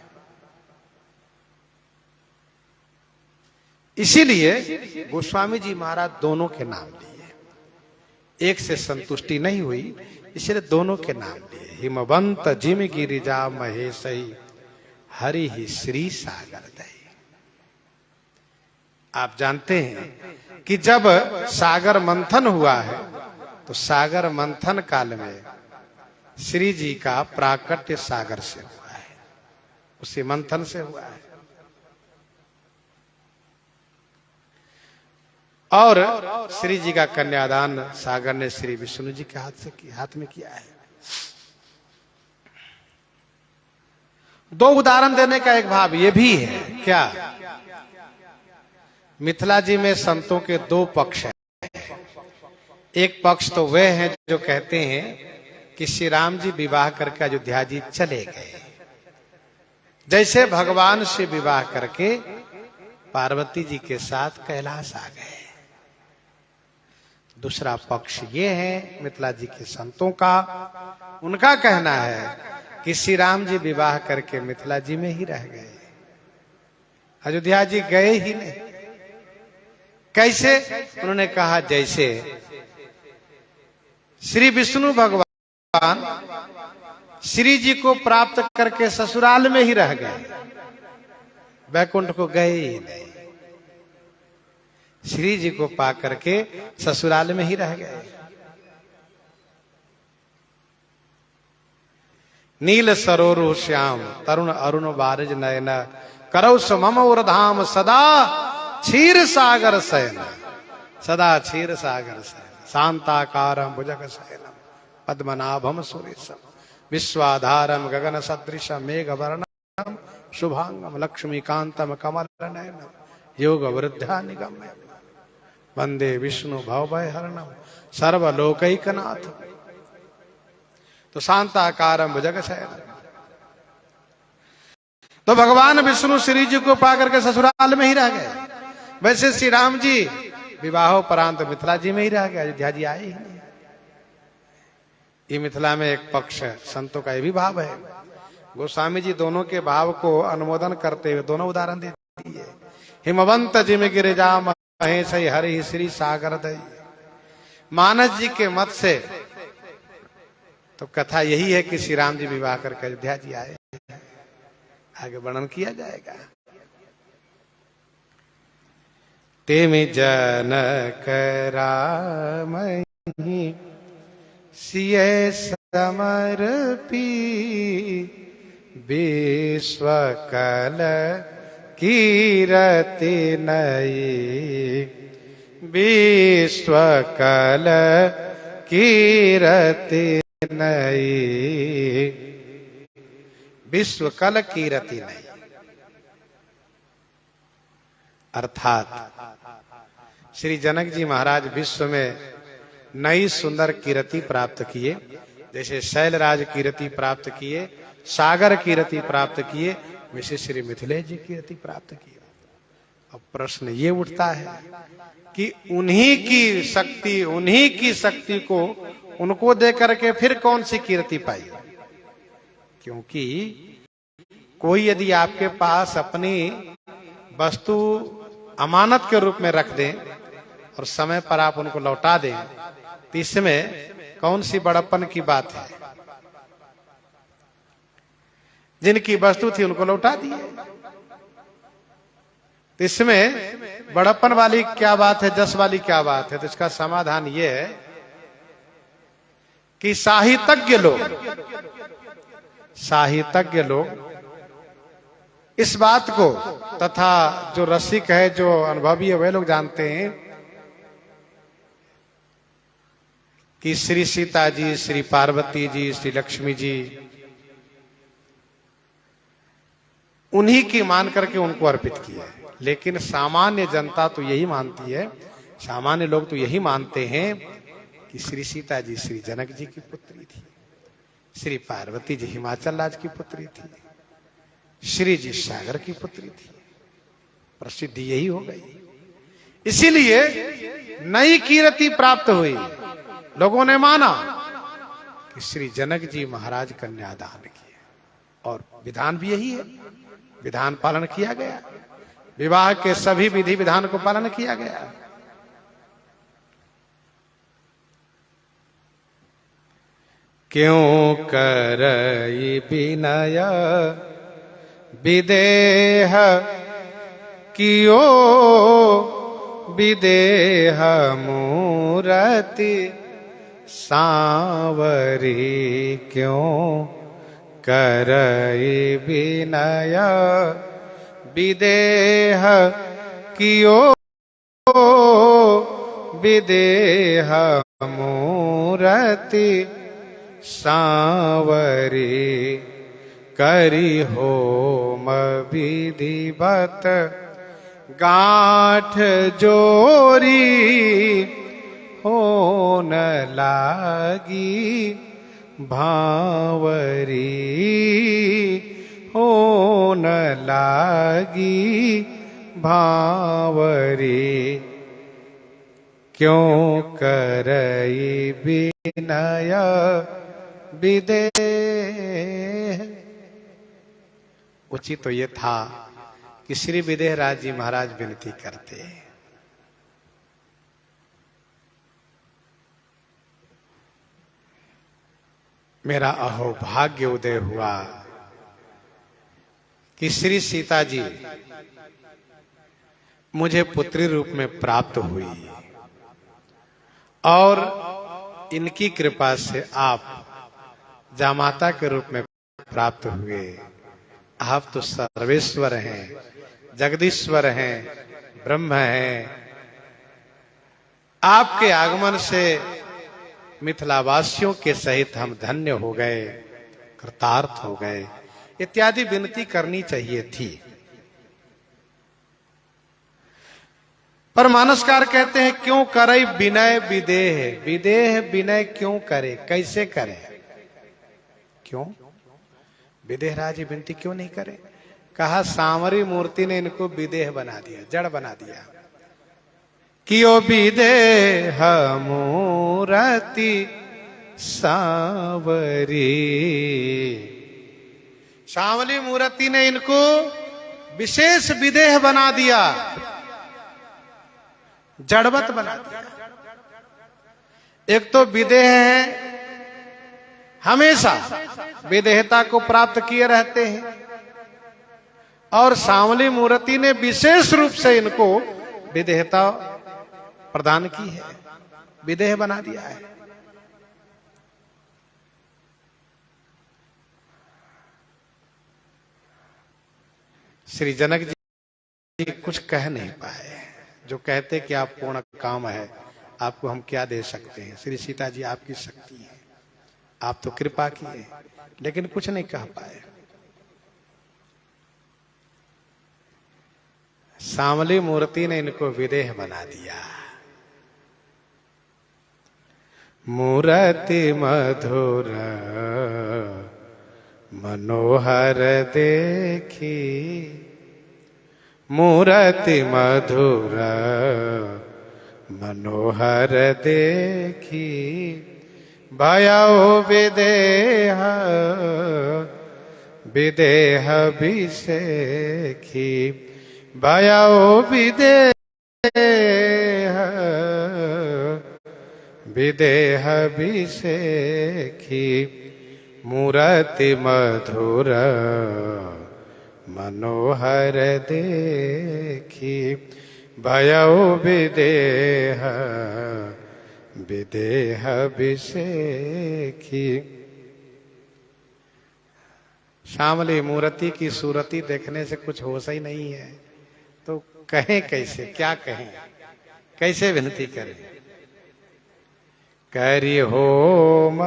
इसीलिए गोस्वामी जी महाराज दोनों के नाम लिए। एक से संतुष्टि नहीं हुई, इसलिए दोनों के नाम लिए। हिमवंत जिम गिरिजा महेशई हरि ही श्री सागर दई। आप जानते हैं कि जब सागर मंथन हुआ है तो सागर मंथन काल में श्री जी का प्राकट्य सागर से हुआ है, उसी मंथन से हुआ है। और श्री जी का कन्यादान सागर ने श्री विष्णु जी के हाथ में किया है। दो उदाहरण देने का एक भाव यह भी है, क्या मिथिला जी में संतों के दो पक्ष हैं। एक पक्ष तो वे हैं जो कहते हैं कि श्री राम जी विवाह करके अयोध्या जी चले गए, जैसे भगवान से विवाह करके पार्वती जी के साथ कैलाश आ गए। दूसरा पक्ष ये है मिथिला जी के संतों का, उनका कहना है कि श्री राम जी विवाह करके मिथिला जी में ही रह गए, अयोध्या जी गए ही नहीं। कैसे? उन्होंने कहा जैसे श्री विष्णु भगवान श्री जी को प्राप्त करके ससुराल में ही रह गए, वैकुंठ को गए ही नहीं। श्री जी को पा करके ससुराल में ही रह गए। नील सरोरु श्याम तरुण अरुण बारज नयन करौ समम उर्धाम सदा क्षीर सागर शयन। सदा क्षीर सागर शयन शांताकारं भुजग शयनम पद्मनाभम सुरेशम विश्वाधारम गगन सदृशम मेघवर्णम शुभांगम लक्ष्मीकांतम कमल नयनम योग वृद्धा निगम्य वंदे विष्णु भवभयहरणम सर्वलोकैकनाथ। तो शांताकारं भुजग शयनम। तो भगवान विष्णु श्री जी को पा करके ससुराल में ही रह गए। वैसे श्री राम जी विवाहोपरांत मिथिला जी में ही रह गए, अयोध्या जी आए ही नहीं। ये मिथिला में एक पक्ष संतों का ये भी भाव है। गोस्वामी जी दोनों के भाव को अनुमोदन करते हुए दोनों उदाहरण दे दिए। हिमवंत जिम गिरिजा महेशई हरि श्री सागर दई। मानस जी के मत से तो कथा यही है कि श्री राम जी विवाह करके अयोध्या जी आए। आगे वर्णन किया जाएगा। तेमि जनक रामहि सिय समर्पी विश्वकल कीरति नई। विश्वकल कीरति नई। विश्वकल कीरति नई अर्थात श्री जनक जी महाराज विश्व में नई सुंदर कीर्ति प्राप्त किए। जैसे शैलराज कीर्ति प्राप्त किए, सागर कीर्ति प्राप्त किए, वैसे श्री मिथिलेश जी कीर्ति प्राप्त किए। अब प्रश्न ये उठता है कि उन्हीं की शक्ति को उनको दे करके फिर कौन सी कीर्ति पाई? क्योंकि कोई यदि आपके पास अपनी वस्तु अमानत के रूप में रख दें और समय पर आप उनको लौटा दें तो इसमें कौन सी बड़प्पन की बात है? जिनकी वस्तु थी उनको लौटा दिए, तो इसमें बड़प्पन वाली क्या बात है, जस वाली क्या बात है? तो इसका समाधान ये है कि साहित्यज्ञ लोग इस बात को, तथा जो रसिक है, जो अनुभवी है, वे लोग जानते हैं कि श्री सीता जी, श्री पार्वती जी, श्री लक्ष्मी जी उन्हीं की मान करके उनको अर्पित किया है। लेकिन सामान्य जनता तो यही मानती है, सामान्य लोग तो यही मानते हैं कि श्री सीता जी श्री जनक जी की पुत्री थी, श्री पार्वती जी हिमाचल राज की पुत्री थी, श्री जी सागर की पुत्री थी। प्रसिद्धि यही हो गई। इसीलिए नई कीर्ति प्राप्त हुई। लोगों ने माना कि श्री जनक जी महाराज कन्यादान किए और विधान भी यही है, विधान पालन किया गया, विवाह के सभी विधि विधान को पालन किया गया। क्यों करई विनय विदेह कियो विदेह मूरति सांवरी, क्यों करई विनय विदेह कियो विदेह मूरति सांवरी, करी होम विधिवत गांठ जोरी, होन लागी भांवरी, होन लागी भांवरी, क्यों करई विनय विदेह। उचित तो ये था कि श्री विदेह राज जी महाराज विनती करते, मेरा अहोभाग्य उदय हुआ कि श्री सीता जी मुझे पुत्री रूप में प्राप्त हुई और इनकी कृपा से आप जामाता के रूप में प्राप्त हुए। आप तो सर्वेश्वर हैं, जगदीश्वर हैं, ब्रह्म हैं। आपके आगमन से मिथिलावासियों के सहित हम धन्य हो गए, कृतार्थ हो गए, इत्यादि विनती करनी चाहिए थी। पर मानसकार कहते हैं क्यों करे विनय विदेह, विदेह विनय क्यों करे, कैसे करे, क्यों विदेह राज विनती क्यों नहीं करे। कहा सांवरी मूर्ति ने इनको विदेह बना दिया, जड़ बना दिया। कियो विदेह मूर्ति सांवरी, सांवली मूर्ति ने इनको विशेष विदेह बना दिया, जड़वत बना दिया। एक तो विदेह है हमेशा विदेहता को प्राप्त किए रहते हैं, और सांवली मूर्ति ने विशेष रूप से इनको विदेहता प्रदान की है, विदेह बना दिया है। श्री जनक जी कुछ कह नहीं पाए, जो कहते कि आप पूर्ण काम है, आपको हम क्या दे सकते हैं। श्री सीता जी आपकी शक्ति है, आप तो कृपा किए, लेकिन कुछ नहीं कह पाए। सांवली मूर्ति ने इनको विदेह बना दिया। मूर्ति मधुर मनोहर देखी, मूर्ति मधुर मनोहर देखी, भयउ विदेह विदेह विसेखी, भयउ विदेह विदेह विसेखी, मूर्ति मधुर मनोहर देखी, भयउ विदेह विदेह विसेखी। श्यामली मूर्ति की सूरती देखने से कुछ होश ही नहीं है, तो कहें कैसे, क्या कहें, कैसे विनती करें। करि होम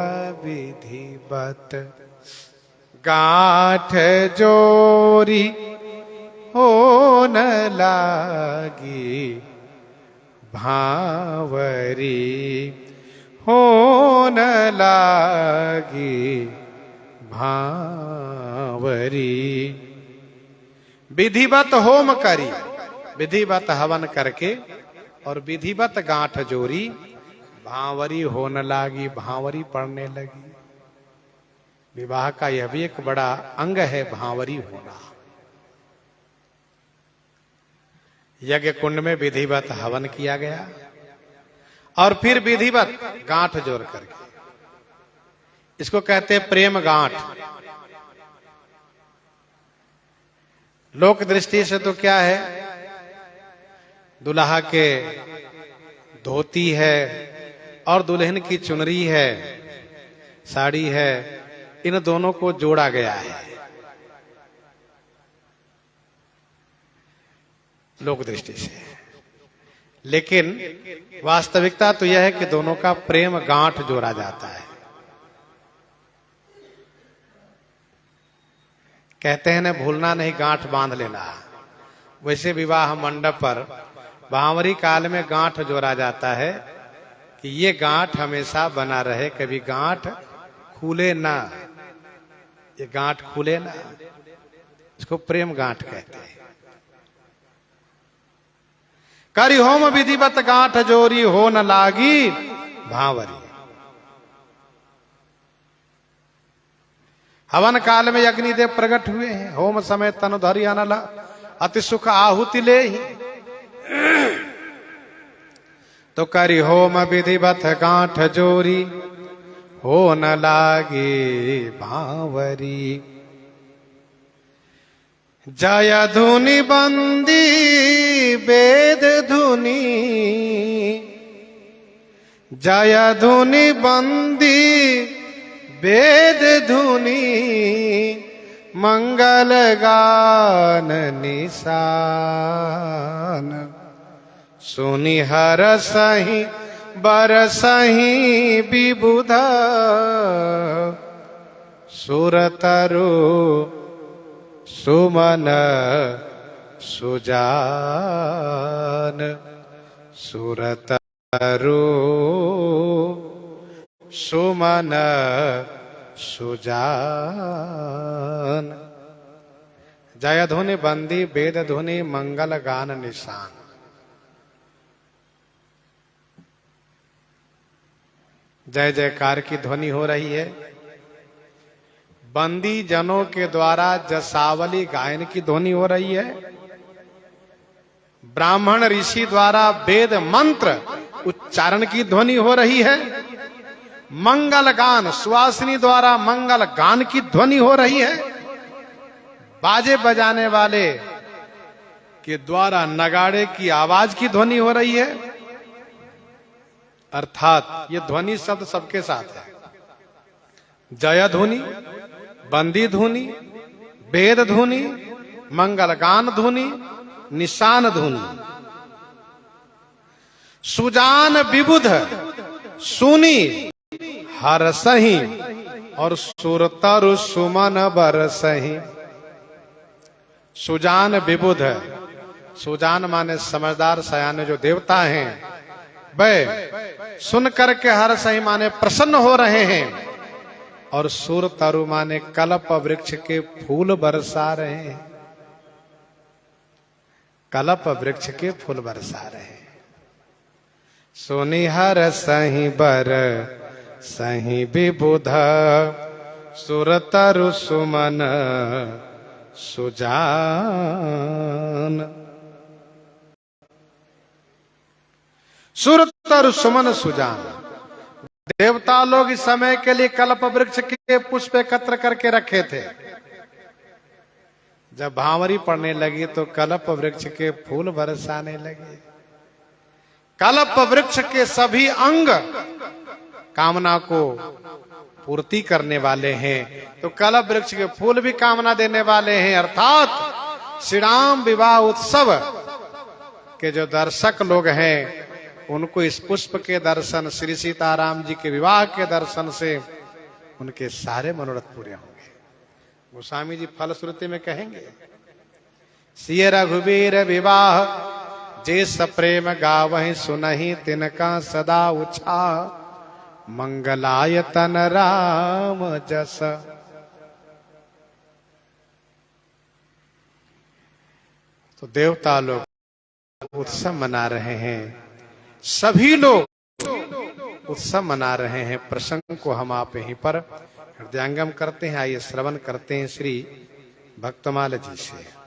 विधिवत गांठ जोरी, होन लागी भांवरी, होन लागी भांवरी। विधिवत होम करी, विधिवत हवन करके और विधिवत गांठ जोरी, भांवरी होन लागी, भांवरी पड़ने लगी। विवाह का यह भी एक बड़ा अंग है भांवरी होना। यज्ञ कुंड में विधिवत हवन किया गया और फिर विधिवत गांठ जोड़ करके, इसको कहते हैं प्रेम गांठ। लोक दृष्टि से तो क्या है, दुल्हा के धोती है और दुल्हन की चुनरी है, साड़ी है, इन दोनों को जोड़ा गया है लोक दृष्टि से। लेकिन वास्तविकता तो यह है कि दोनों का प्रेम गांठ जोड़ा जाता है। कहते हैं ना, भूलना नहीं गांठ बांध लेना। वैसे विवाह मंडप पर भांवरी काल में गांठ जोड़ा जाता है कि ये गांठ हमेशा बना रहे, कभी गांठ खुले ना, ये गांठ खुले ना, इसको प्रेम गांठ कहते हैं। करि होम विधिवत गांठ जोरी, हो न लागी भांवरी। हवन काल में अग्निदेव प्रकट हुए हैं, होम समय तनु धरि अनल, अति सुख आहुति ले ही। तो करि होम विधिवत गांठ जोरी, हो न लागे भांवरी। जय धुनि बंदी वेद धुनि, जय धुनि बंदी वेद धुनि, मंगल गान निशान। सुनि हरसहि बरसहि विबुध, सुरतरु सुमन सुजान। सुरतरु सुमन सुजान। जय धुनि बंदी वेद धुनि, मंगल गान निशान। जय जयकार की ध्वनि हो रही है। बंदी जनों के द्वारा जसावली गायन की ध्वनि हो रही है। ब्राह्मण ऋषि द्वारा वेद मंत्र उच्चारण की ध्वनि हो रही है। मंगल गान सुवासिनी द्वारा मंगल गान की ध्वनि हो रही है। बाजे बजाने वाले के द्वारा नगाड़े की आवाज की ध्वनि हो रही है। अर्थात ये ध्वनि शब्द सबके साथ है। जय धुनि, बंदी धुनि, वेद धुनि, मंगल गान धुनि, निशान धुनि। सुजान विबुध सुनी हरसहि, और सुरतरु सुमन बरसहि। सुजान विबुध, सुजान माने समझदार सयाने जो देवता हैं, वे सुन करके हरसहि माने प्रसन्न हो रहे हैं। और सुरतरु माने कल्प वृक्ष के फूल बरसा रहे हैं। कल्प वृक्ष के फूल बरसा रहे हैं। सुनि हरसहि बरसहि विबुध, सुरतरु सुमन सुजान। सुरतरु सुमन सुजान। देवता लोग इस समय के लिए कल्प वृक्ष के पुष्प एकत्र करके रखे थे। जब भांवरी पड़ने लगी तो कल्प वृक्ष के फूल बरसाने लगे। कल्प वृक्ष के सभी अंग कामना को पूर्ति करने वाले हैं, तो कल्प वृक्ष के फूल भी कामना देने वाले हैं। अर्थात श्री राम विवाह उत्सव के जो दर्शक लोग हैं, उनको इस पुष्प के दर्शन, श्री सीताराम जी के विवाह के दर्शन से उनके सारे मनोरथ पूरे होंगे। गोस्वामी जी फलश्रुति में कहेंगे, सिय रघुवीर विवाह जे सप्रेम गावहि, सुनहि तिनका सदा उत्साह, मंगलायतन राम जस। तो देवता लोग उत्सव मना रहे हैं, सभी लोग उत्सव मना रहे हैं। प्रसंग को हम आप यहीं पर हृदयांगम करते हैं। आइए श्रवण करते हैं श्री भक्तमाल जी से।